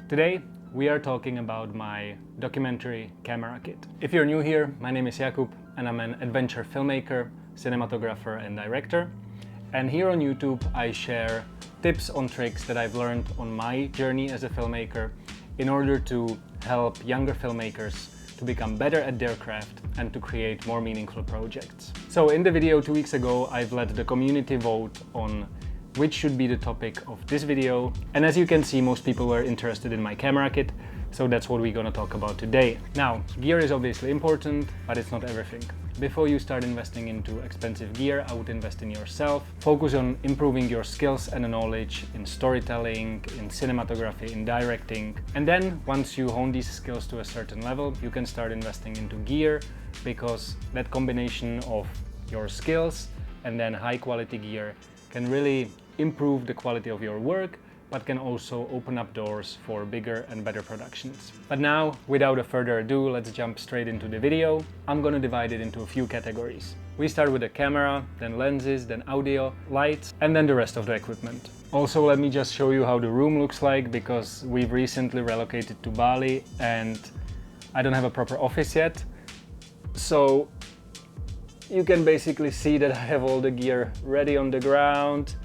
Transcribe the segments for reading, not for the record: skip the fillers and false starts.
Today we are talking about my documentary camera kit. If you're new here, my name is Jakub and I'm an adventure filmmaker, cinematographer and director. And here on YouTube I share tips on tricks that I've learned on my journey as a filmmaker in order to help younger filmmakers to become better at their craft and to create more meaningful projects. So in the video 2 weeks ago, I've let the community vote on which should be the topic of this video. And as you can see, most people were interested in my camera kit, so that's what we're gonna talk about today. Now, gear is obviously important, but it's not everything. Before you start investing into expensive gear, I would invest in yourself. Focus on improving your skills and knowledge in storytelling, in cinematography, in directing. And then once you hone these skills to a certain level, you can start investing into gear, because that combination of your skills and then high quality gear can really improve the quality of your work, but can also open up doors for bigger and better productions. But now, without a further ado, let's jump straight into the video. I'm gonna divide it into a few categories. We start with the camera, then lenses, then audio, lights, and then the rest of the equipment. Also, let me just show you how the room looks like, because we've recently relocated to Bali and I don't have a proper office yet. So you can basically see that I have all the gear ready on the ground.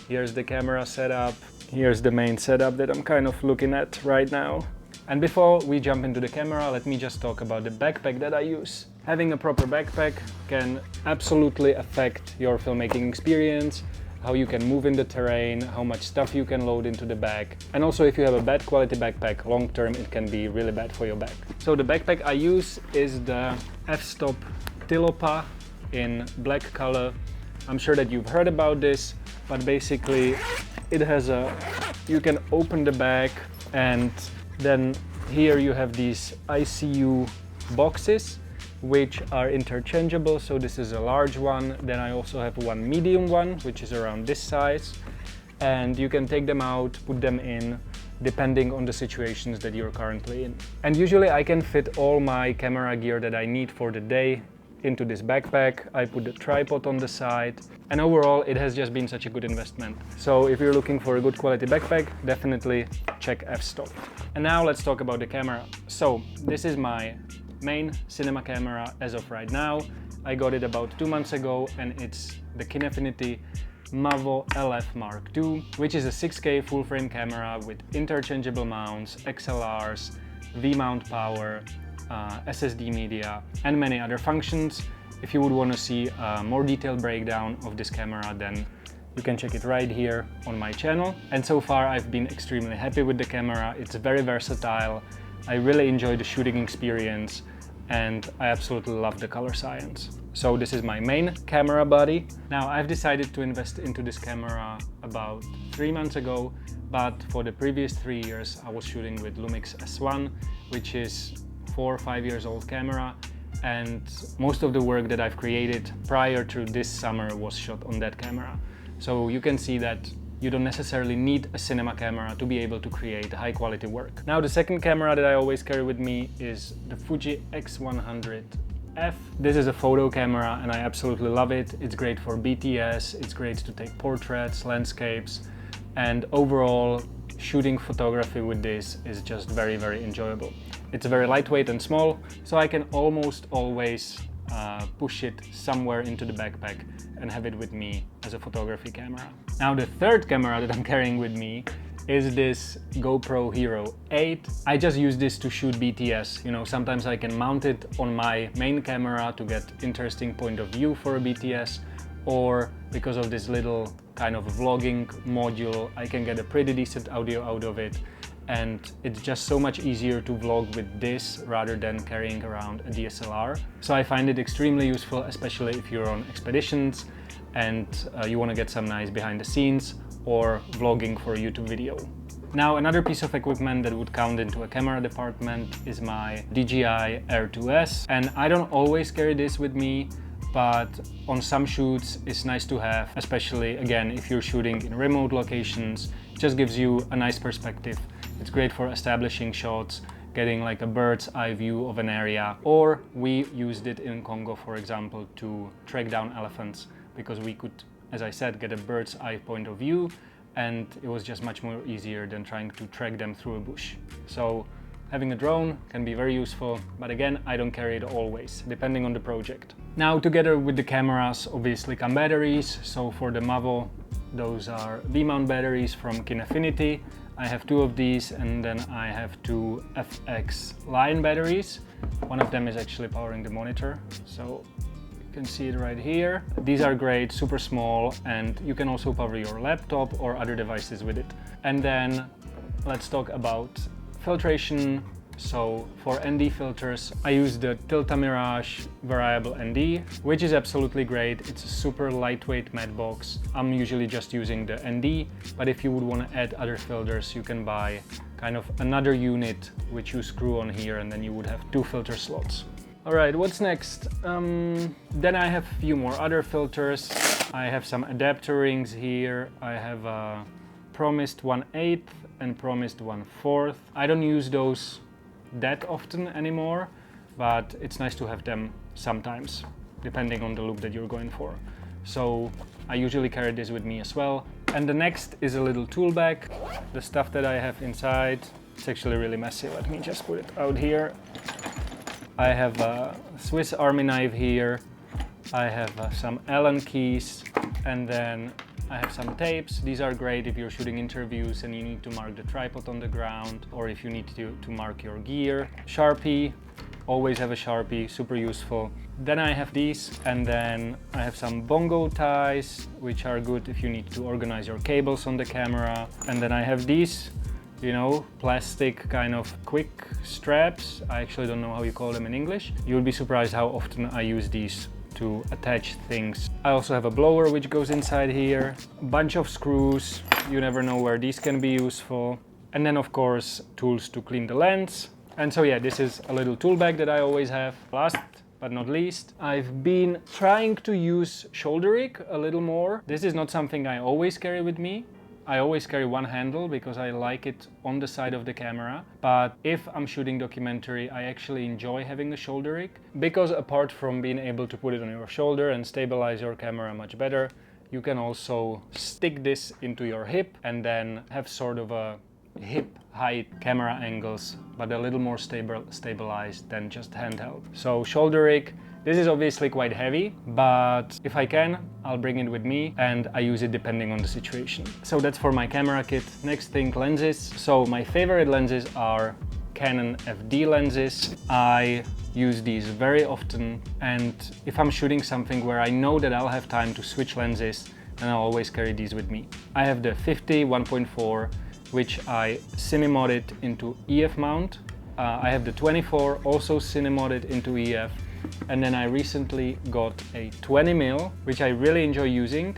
Here's the camera setup. Here's the main setup that I'm kind of looking at right now. And before we jump into the camera, let me just talk about the backpack that I use. Having a proper backpack can absolutely affect your filmmaking experience, how you can move in the terrain, how much stuff you can load into the bag. And also, if you have a bad quality backpack, long term it can be really bad for your back. So the backpack I use is the f-stop Tilopa in black color. I'm sure that you've heard about this, but basically it has you can open the bag, and then here you have these ICU boxes which are interchangeable. So this is a large one, then I also have one medium one which is around this size, and you can take them out, put them in depending on the situations that you're currently in. And usually I can fit all my camera gear that I need for the day into this backpack. I put the tripod on the side, and overall it has just been such a good investment. So if you're looking for a good quality backpack, definitely check f-stop. And now let's talk about the camera. So this is my main cinema camera as of right now. I got it about 2 months ago, and it's the Kinefinity Mavo LF Mark II, which is a 6K full frame camera with interchangeable mounts, XLRs, V-mount power, SSD media, and many other functions. If you would want to see a more detailed breakdown of this camera, then you can check it right here on my channel. And so far I've been extremely happy with the camera. It's very versatile. I really enjoy the shooting experience, and I absolutely love the color science. So this is my main camera body. Now, I've decided to invest into this camera about 3 months ago, but for the previous 3 years I was shooting with Lumix S1, which is 4 or 5 years old camera, and most of the work that I've created prior to this summer was shot on that camera. So you can see that you don't necessarily need a cinema camera to be able to create high quality work. Now, the second camera that I always carry with me is the Fuji X100 F. This is a photo camera and I absolutely love it. It's great for BTS, it's great to take portraits, landscapes, and overall shooting photography with this is just very, very enjoyable. It's very lightweight and small, so I can almost always push it somewhere into the backpack and have it with me as a photography camera. Now, the third camera that I'm carrying with me is this GoPro Hero 8. I just use this to shoot BTS. You know, sometimes I can mount it on my main camera to get interesting point of view for a BTS, or because of this little kind of vlogging module, I can get a pretty decent audio out of it. And it's just so much easier to vlog with this rather than carrying around a DSLR. So I find it extremely useful, especially if you're on expeditions and you want to get some nice behind the scenes or vlogging for a YouTube video. Now, another piece of equipment that would count into a camera department is my DJI Air 2S. And I don't always carry this with me, but on some shoots it's nice to have, especially again if you're shooting in remote locations. It just gives you a nice perspective. It's great for establishing shots, getting like a bird's eye view of an area. Or we used it in Congo, for example, to track down elephants, because we could, as I said, get a bird's eye point of view, and it was just much more easier than trying to track them through a bush. So having a drone can be very useful, but again, I don't carry it always, depending on the project. Now, together with the cameras, obviously come batteries. So for the Mavo, those are V-mount batteries from Kinefinity. I have 2 of these, and then I have 2 FX line batteries. One of them is actually powering the monitor, so you can see it right here. These are great, super small, and you can also power your laptop or other devices with it. And then let's talk about filtration. So for ND filters, I use the Tilta Mirage Variable ND, which is absolutely great. It's a super lightweight matte box. I'm usually just using the ND, but if you would want to add other filters, you can buy kind of another unit which you screw on here, and then you would have 2 filter slots. All right, what's next? Then I have a few more other filters. I have some adapter rings here. I have a Promised 1/8 and Promised 1/4. I don't use those that often anymore, but it's nice to have them sometimes, depending on the look that you're going for. So I usually carry this with me as well. And the next is a little tool bag. The stuff that I have inside, it's actually really messy. Let me just put it out here. I have a Swiss Army knife here. I have some Allen keys, and then I have some tapes. These are great if you're shooting interviews and you need to mark the tripod on the ground, or if you need to mark your gear. Sharpie, always have a Sharpie, super useful. Then I have these, and then I have some bongo ties, which are good if you need to organize your cables on the camera. And then I have these, you know, plastic kind of quick straps. I actually don't know how you call them in English. You'll be surprised how often I use these to attach things. I also have a blower which goes inside here, a bunch of screws, you never know where these can be useful, and then of course tools to clean the lens. And so yeah, this is a little tool bag that I always have. Last but not least, I've been trying to use shoulder rig a little more. This is not something I always carry with me. I always carry one handle because I like it on the side of the camera. But if I'm shooting documentary, I actually enjoy having a shoulder rig, because apart from being able to put it on your shoulder and stabilize your camera much better, you can also stick this into your hip and then have sort of a hip height camera angles, but a little more stabilized than just handheld. So shoulder rig. This is obviously quite heavy, but if I can, I'll bring it with me, and I use it depending on the situation. So that's for my camera kit. Next thing, lenses. So my favorite lenses are Canon FD lenses. I use these very often, and if I'm shooting something where I know that I'll have time to switch lenses, then I'll always carry these with me. I have the 50 1.4, which I cine-modded into EF mount. I have the 24, also cine-modded into EF. And then I recently got a 20mm, which I really enjoy using.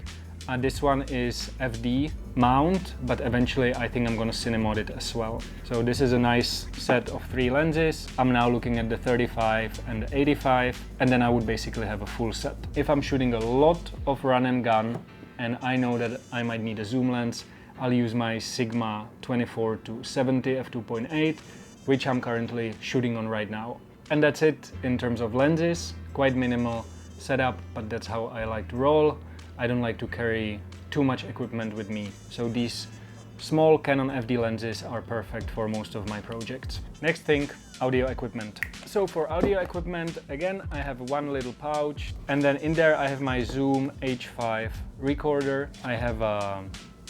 This one is FD mount, but eventually I think I'm gonna cine-mod it as well. So this is a nice set of 3 lenses. I'm now looking at the 35 and the 85, and then I would basically have a full set. If I'm shooting a lot of run and gun, and I know that I might need a zoom lens, I'll use my Sigma 24-70 f2.8, which I'm currently shooting on right now. And that's it in terms of lenses. Quite minimal setup, but that's how I like to roll. I don't like to carry too much equipment with me. So these small Canon FD lenses are perfect for most of my projects. Next thing, audio equipment. So for audio equipment, again, I have one little pouch, and then in there I have my Zoom H5 recorder. I have a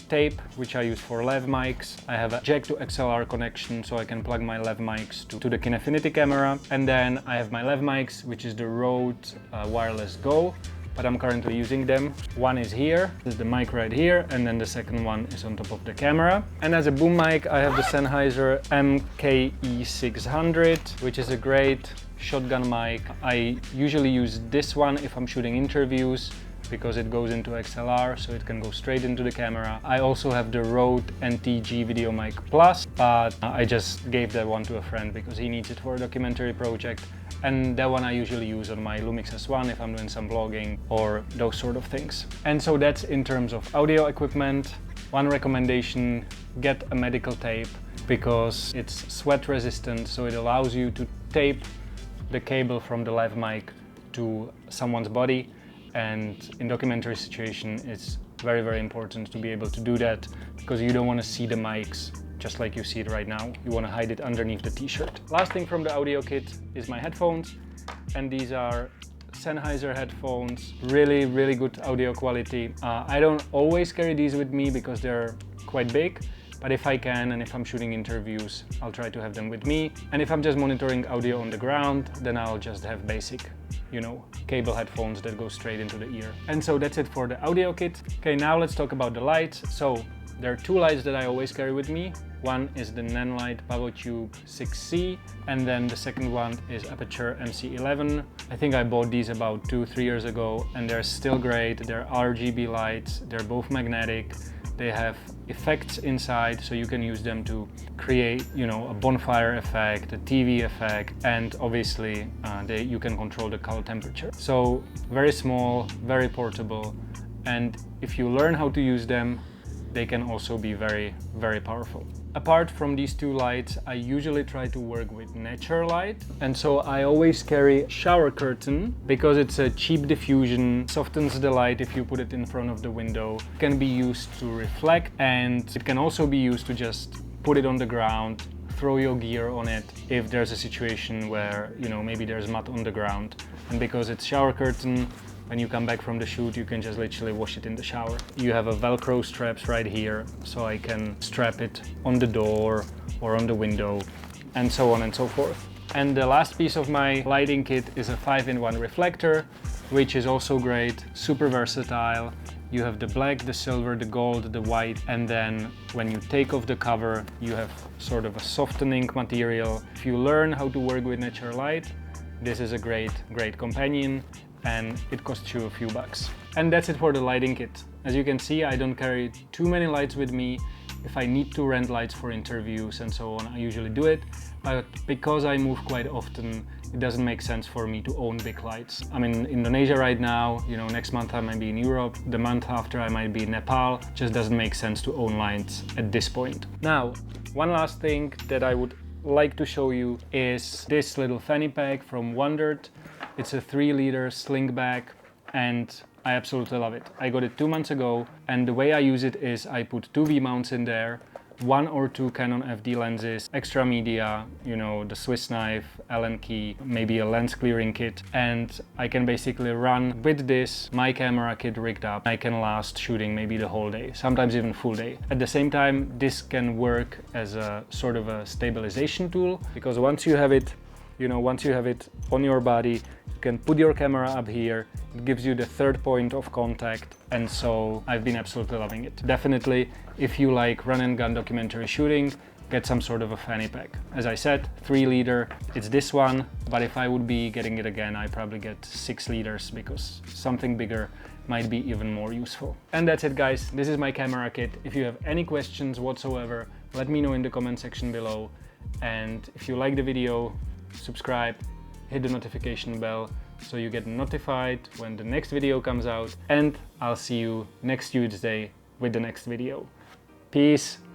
tape, which I use for lav mics. I have a jack to XLR connection, so I can plug my lav mics to the Kinefinity camera. And then I have my lav mics, which is the Rode Wireless Go, but I'm currently using them. One is here, this is the mic right here, and then the second one is on top of the camera. And as a boom mic, I have the Sennheiser MKE600, which is a great shotgun mic. I usually use this one if I'm shooting interviews, because it goes into XLR, so it can go straight into the camera. I also have the Rode NTG Video Mic Plus, but I just gave that one to a friend because he needs it for a documentary project. And that one I usually use on my Lumix S1 if I'm doing some vlogging or those sort of things. And so that's in terms of audio equipment. One recommendation, get a medical tape because it's sweat resistant, so it allows you to tape the cable from the lav mic to someone's body. And in documentary situation, it's very, very important to be able to do that because you don't want to see the mics just like you see it right now. You want to hide it underneath the t-shirt. Last thing from the audio kit is my headphones, and these are Sennheiser headphones. Really good audio quality. I don't always carry these with me because they're quite big, but if I can and if I'm shooting interviews, I'll try to have them with me. And if I'm just monitoring audio on the ground, then I'll just have basic, you know, cable headphones that go straight into the ear. And so that's it for the audio kit. Okay, now let's talk about the lights. So there are two lights that I always carry with me. One is the Nanlite Pavotube 6C, and then the second one is Aperture MC11. I think I bought these about 2-3 years ago, and they're still great. They're RGB lights, they're both magnetic. They have effects inside, so you can use them to create, you know, a bonfire effect, a TV effect, and obviously you can control the color temperature. So very small, very portable, and if you learn how to use them, they can also be very powerful. Apart from these two lights, I usually try to work with natural light, and so I always carry shower curtain because it's a cheap diffusion, softens the light if you put it in front of the window. It can be used to reflect, and it can also be used to just put it on the ground, throw your gear on it if there's a situation where, you know, maybe there's mud on the ground. And because it's shower curtain, when you come back from the shoot, you can just literally wash it in the shower. You have a Velcro straps right here, so I can strap it on the door or on the window, and so on and so forth. And the last piece of my lighting kit is a 5-in-1 reflector, which is also great, super versatile. You have the black, the silver, the gold, the white, and then when you take off the cover, you have sort of a softening material. If you learn how to work with natural light, this is a great companion, and it costs you a few bucks. And that's it for the lighting kit. As you can see, I don't carry too many lights with me. If I need to rent lights for interviews and so on, I usually do it. But because I move quite often, it doesn't make sense for me to own big lights. I'm in Indonesia right now, you know, next month I might be in Europe, the month after I might be in Nepal. It just doesn't make sense to own lights at this point. Now, one last thing that I would like to show you is this little fanny pack from Wondered. It's a 3-liter sling bag, and I absolutely love it. I got it 2 months ago, and the way I use it is I put 2 V-mounts in there, 1 or 2 Canon FD lenses, extra media, you know, the Swiss knife, Allen key, maybe a lens clearing kit, and I can basically run with this, my camera kit rigged up. I can last shooting maybe the whole day, sometimes even full day. At the same time, this can work as a sort of a stabilization tool, because once you have it, you know, once you have it on your body, you can put your camera up here. It gives you the third point of contact, and so I've been absolutely loving it. Definitely, if you like run and gun documentary shooting, get some sort of a fanny pack. As I said, 3-liter, it's this one, but if I would be getting it again, I probably get 6 liters because something bigger might be even more useful. And that's it, guys. This is my camera kit. If you have any questions whatsoever, let me know in the comment section below. And if you like the video, subscribe, hit the notification bell so you get notified when the next video comes out, and I'll see you next Tuesday with the next video. Peace!